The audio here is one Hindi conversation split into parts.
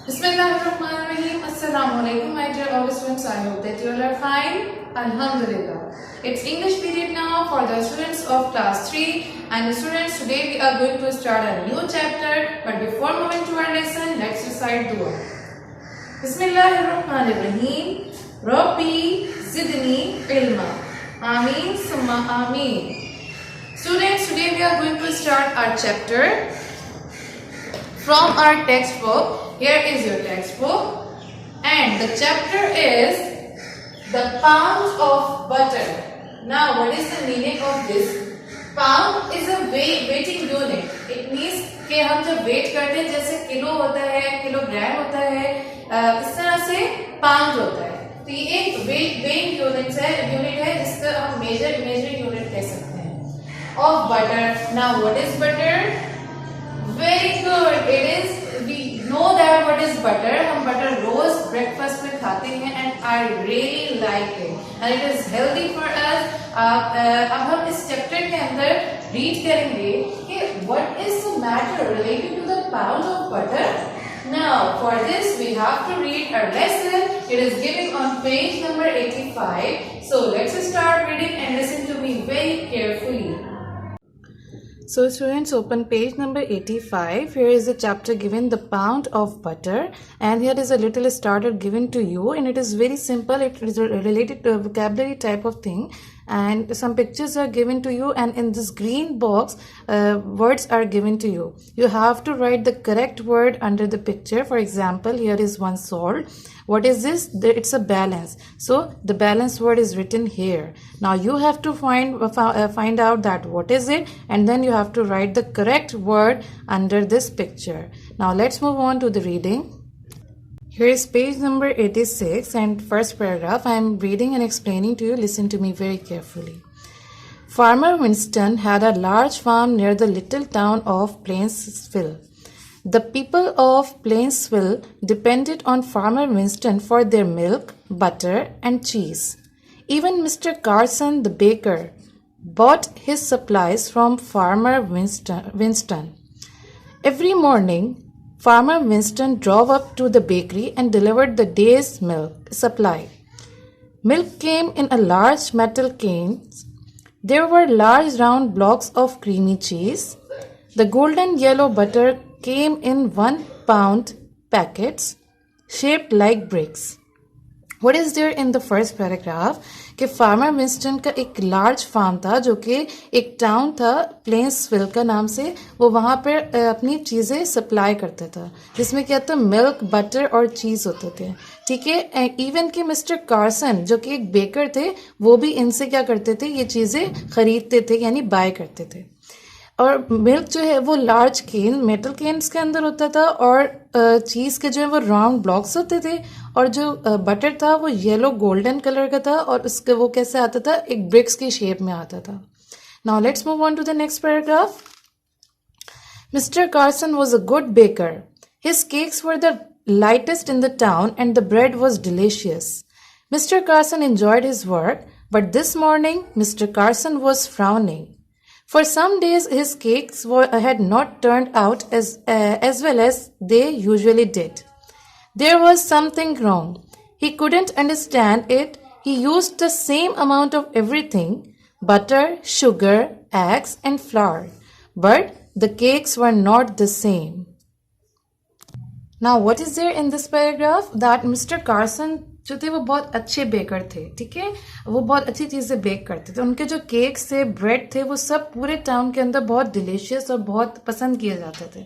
Bismillahirrahmanirrahim. Assalamu alaikum, my dear all students. I hope that you all are fine. Alhamdulillah. It's English period now for the students of class 3. And the students, today we are going to start a new chapter. But before moving to our lesson, let's recite dua. Bismillahirrahmanirrahim. Rabbi zidni ilma. Ameen summa ameen. Students, today we are going to start our chapter from our textbook. Here is your textbook and the chapter is the pound of butter. Now what is the meaning of this? Pound is a weighting unit. It means कि हम जब weight करते हैं जैसे किलो होता है, किलोग्राम होता है, इस तरह से pound होता है. तो ये एक weighing unit है जिसका हम measuring unit कह सकते हैं. Of butter. Now what is butter? Very good. It is. We know that what is butter. हम butter रोज breakfast में खाते हैं and I really like it and it is healthy for us. अब हम इस chapter के अंदर read करेंगे कि what is the matter related to the pound of butter. Now for this we have to read our lesson. It is given on page number 85. So let's start reading and listen to me very carefully. So students, open page number 85. Here is the chapter given, the pound of butter, and here is a little starter given to you, and it is very simple. It is related to a vocabulary type of thing, and some pictures are given to you, and in this green box words are given to you. You have to write the correct word under the picture. For example, here is one salt. What is this? It's a balance. So the balance word is written here. Now you have to find out that what is it, and then you have to write the correct word under this picture. Now let's move on to the reading. Here is page number 86 and first paragraph. I am reading and explaining to you. Listen to me very carefully. Farmer Winston had a large farm near the little town of Plainsville. The people of Plainsville depended on Farmer Winston for their milk, butter, and cheese. Even Mr. Carson, the baker, bought his supplies from Farmer Winston. Every morning, Farmer Winston drove up to the bakery and delivered the day's milk supply. Milk came in a large metal cans. There were large round blocks of creamy cheese. The golden yellow butter came in 1 pound packets shaped like bricks. What is there in the first paragraph? कि फार्मर विंस्टन का एक लार्ज फार्म था जो कि एक टाउन था प्लेन्सविल का नाम से. वो वहां पर अपनी चीजें सप्लाई करता था जिसमें क्या था, मिल्क, बटर और चीज होते थे. ठीक है. इवन कि मिस्टर कार्सन जो कि एक बेकर थे वो भी इनसे क्या करते थे, ये चीजें खरीदते थे यानी बाय करते थे. और मिल्क जो है वो लार्ज केन मेटल केन्स के अंदर होता था और चीज के जो है वो राउंड ब्लॉक्स होते थे और जो बटर था वो येलो गोल्डन कलर का था और उसके वो कैसे आता था, एक ब्रिक्स की शेप में आता था. Now let's move on to the next paragraph. Mister Carson was a good baker. His cakes were the lightest in the town and the bread was delicious. Mr. Carson enjoyed his work, but this morning Mr. Carson was frowning. For some days his cakes had not turned out as well as they usually did. There was something wrong. He couldn't understand it. He used the same amount of everything, butter, sugar, eggs and flour. But the cakes were not the same. Now what is there in this paragraph? That Mr. Carson जो थे वो बहुत अच्छे बेकर थे. ठीक है. वो बहुत अच्छी चीजें बेक करते थे. उनके जो केक्स थे, ब्रेड थे, वो सब पूरे टाउन के अंदर बहुत डिलीशियस और बहुत पसंद किए जाते थे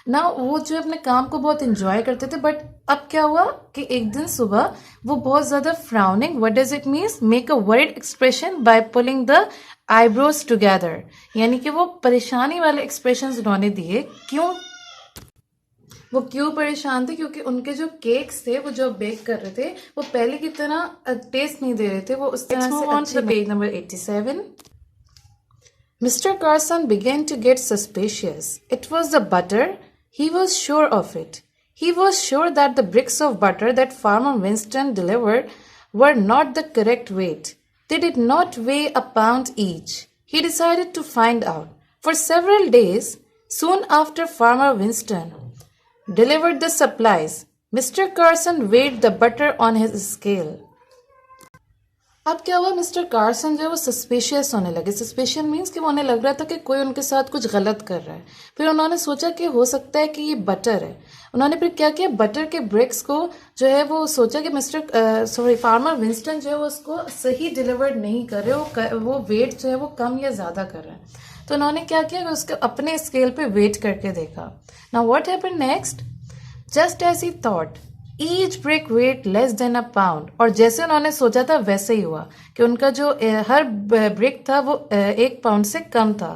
ना. वो जो अपने काम को बहुत एंजॉय करते थे. बट अब क्या हुआ कि एक दिन सुबह वो बहुत ज्यादा frowning. What does it means? Make a word expression by pulling the eyebrows together. यानी कि वो परेशानी वाले एक्सप्रेशन उन्होंने दिए. वो क्यों परेशान थे? क्योंकि उनके जो केक्स थे वो जो बेक कर रहे थे वो पहले की तरह टेस्ट नहीं दे रहे थे. वो उस तरह से अच्छे. Page number 87. Mr. Carson began to get suspicious. It was the butter. He was sure of it. He was sure that the bricks of butter that Farmer Winston delivered were not the correct weight. They did not weigh a pound each. He decided to find out. For several days, soon after Farmer Winston delivered the supplies, Mr. Carson weighed the butter on his scale. अब क्या हुआ, मिस्टर कार्सन जो है वो सस्पिशियस होने लगे. सस्पिशियस मीन्स कि उन्हें लग रहा था कि कोई उनके साथ कुछ गलत कर रहा है. फिर उन्होंने सोचा कि हो सकता है कि ये बटर है. उन्होंने फिर क्या किया, बटर के ब्रिक्स को जो है वो सोचा कि फार्मर विंस्टन जो है वो उसको सही डिलीवर्ड नहीं कर रहे, वो वेट जो है वो कम या ज़्यादा कर रहे हैं. तो उन्होंने क्या किया, उसके अपने स्केल पे वेट करके देखा. Now what happened next, just as he thought each brick weigh less than a pound. और जैसे उन्होंने सोचा था वैसे ही हुआ कि उनका जो हर ब्रिक था वो 1 पाउंड से कम था.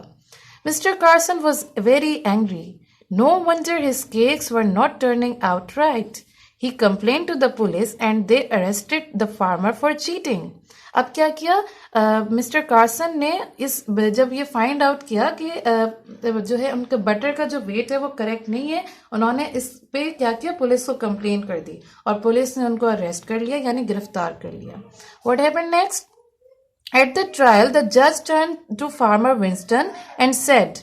Mister Carson was very angry. No wonder his cakes were not turning out right. He complain to the police and they arrested the farmer for cheating. अब क्या किया, मिस्टर कार्सन ने जब ये फाइंड आउट किया कि जो है उनके बटर का जो वेट है वो करेक्ट नहीं है, उन्होंने इस पे क्या किया, पुलिस को कंप्लेन कर दी और पुलिस ने उनको अरेस्ट कर लिया, यानी गिरफ्तार कर लिया. What happened next, at the trial the जज turn to farmer Winston and said,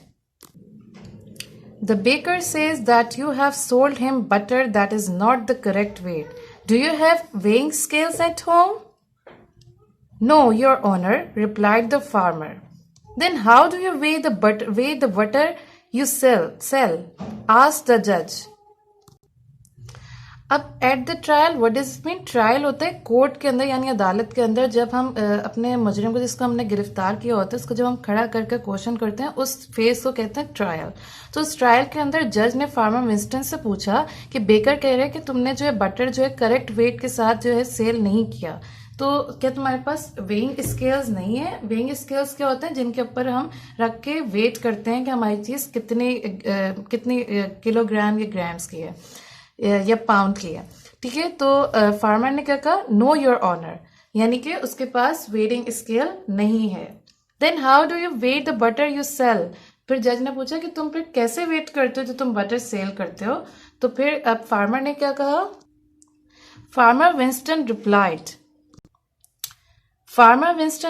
the baker says that you have sold him butter that is not the correct weight. Do you have weighing scales at home? No, your honor, replied the farmer. Then how do you weigh the butter you sell? Asked the judge. अब eight the trial, what does it mean, trial होता है कोर्ट के अंदर यानी अदालत के अंदर. जब हम अपने मुजरिम को जिसको हमने गिरफ्तार किया होता है उसको जब हम खड़ा करके क्वेश्चन करते हैं उस फेज को कहते हैं ट्रायल. तो उस ट्रायल के अंदर जज ने फार्मर विंस्टन से पूछा कि बेकर कह रहे हैं कि तुमने जो है बटर जो है करेक्ट वेट के साथ जो है सेल नहीं किया, तो क्या तुम्हारे पास वेइंग स्केल्स नहीं है? वेइंग स्केल्स क्या होते हैं, जिनके ऊपर हम रख के वेट करते हैं कि हमारी चीज़ कितनी किलोग्राम या ग्राम्स की है या पाउंड की है. ठीक है, तो फार्मर ने क्या कहा, नो योर ऑनर, यानी कि उसके पास वेटिंग स्केल नहीं है. Then how do you weigh the butter you sell. फिर जज ने पूछा कि तुम फिर कैसे वेट करते हो जो तुम बटर सेल करते हो. तो फिर अब फार्मर ने क्या कहा, farmer Winston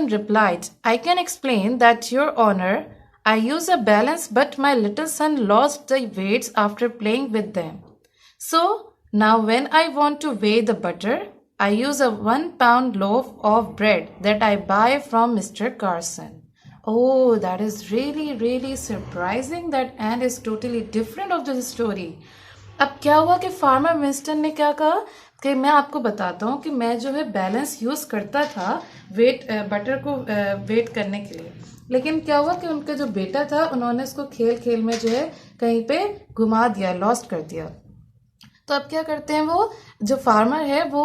replied, I can explain that, your honor. I use a balance, but my little son lost the weights after playing with them. So now when I want to weigh the butter, I use a 1 pound loaf of bread that I buy from Mr. Carson. Oh, that is really, really surprising. That and is totally different of the story. अब क्या हुआ कि फार्मर विंस्टन ने क्या कहा कि मैं आपको बताता हूँ कि मैं जो है बैलेंस यूज करता था बटर को वेट करने के लिए. लेकिन क्या हुआ कि उनका जो बेटा था उन्होंने उसको खेल खेल में जो है कहीं पे घुमा दिया, लॉस्ट कर दिया. तो अब क्या करते हैं, वो जो फार्मर है वो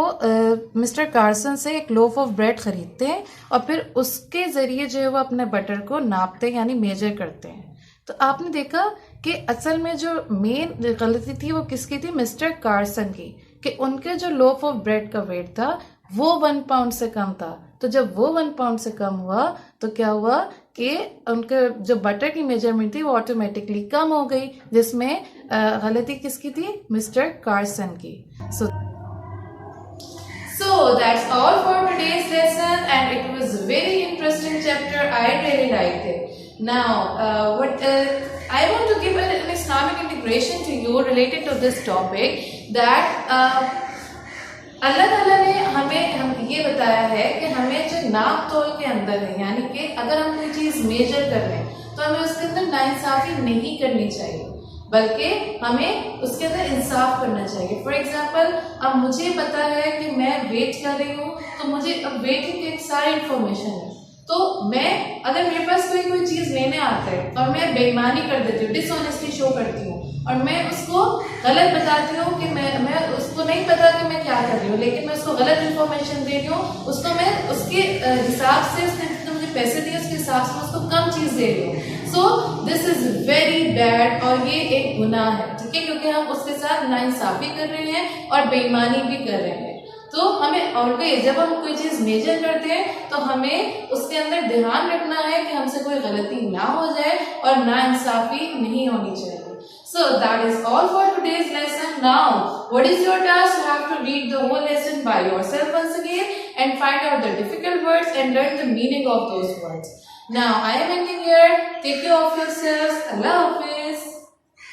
मिस्टर कार्सन से एक लोफ ऑफ ब्रेड खरीदते हैं और फिर उसके जरिए जो है वो अपने बटर को नापते हैं यानी मेजर करते हैं. तो आपने देखा कि असल में जो मेन गलती थी वो किसकी थी, मिस्टर कार्सन की, कि उनके जो लोफ ऑफ ब्रेड का वेट था वो 1 पाउंड से कम था. तो जब वो 1 पाउंड से कम हुआ तो क्या हुआ कि उनके जो बटर की मेजरमेंट थी वो ऑटोमेटिकली कम हो गई, जिसमें गलती किसकी थी, मिस्टर कार्सन की. So that's all for today's lesson, and it was a very interesting chapter. I really liked it. Now, I want to give an Islamic integration to you related to this topic. That अल्लाह ताला ने हम ये बताया है कि हमें जो नाप तोल के अंदर है, यानी कि अगर हम कोई चीज मेजर कर रहे हैं तो हमें उसके अंदर नाइंसाफी नहीं करनी चाहिए, बल्कि हमें उसके अंदर इंसाफ करना चाहिए. फॉर एग्जाम्पल, अब मुझे पता है कि मैं वेट कर रही हूँ, तो मुझे अब वेटिंग की सारी इंफॉर्मेशन है. तो मैं अगर मेरे पास कोई चीज लेने आता है और मैं बेईमानी कर देती हूँ, डिसऑनेस्टी शो करती हूँ और मैं उसको गलत बताती हूँ कि मैं उसको नहीं पता कि मैं क्या कर रही हूँ, लेकिन मैं उसको गलत इन्फॉर्मेशन दे रही हूँ, उसको मैं उसके हिसाब से उसने तो मुझे पैसे दिए उसके हिसाब से उसको कम चीज दे रही हूँ. So this is very bad और ये एक गुनाह है. ठीक है, क्योंकि हम उसके साथ नाइंसाफी कर रहे हैं और बेईमानी भी कर रहे हैं. तो हमें ऑलवेज जब हम कोई चीज मेजर करते हैं तो हमें उसके अंदर ध्यान रखना है कि हमसे कोई गलती ना हो जाए और नाइंसाफी नहीं होनी चाहिए. So that is all for today's lesson. Now, what is your task? You have to read the whole lesson by yourself once again and find out the difficult words and learn the meaning of those words. Now, I am ending here. Take care of yourselves. Allah Hafiz.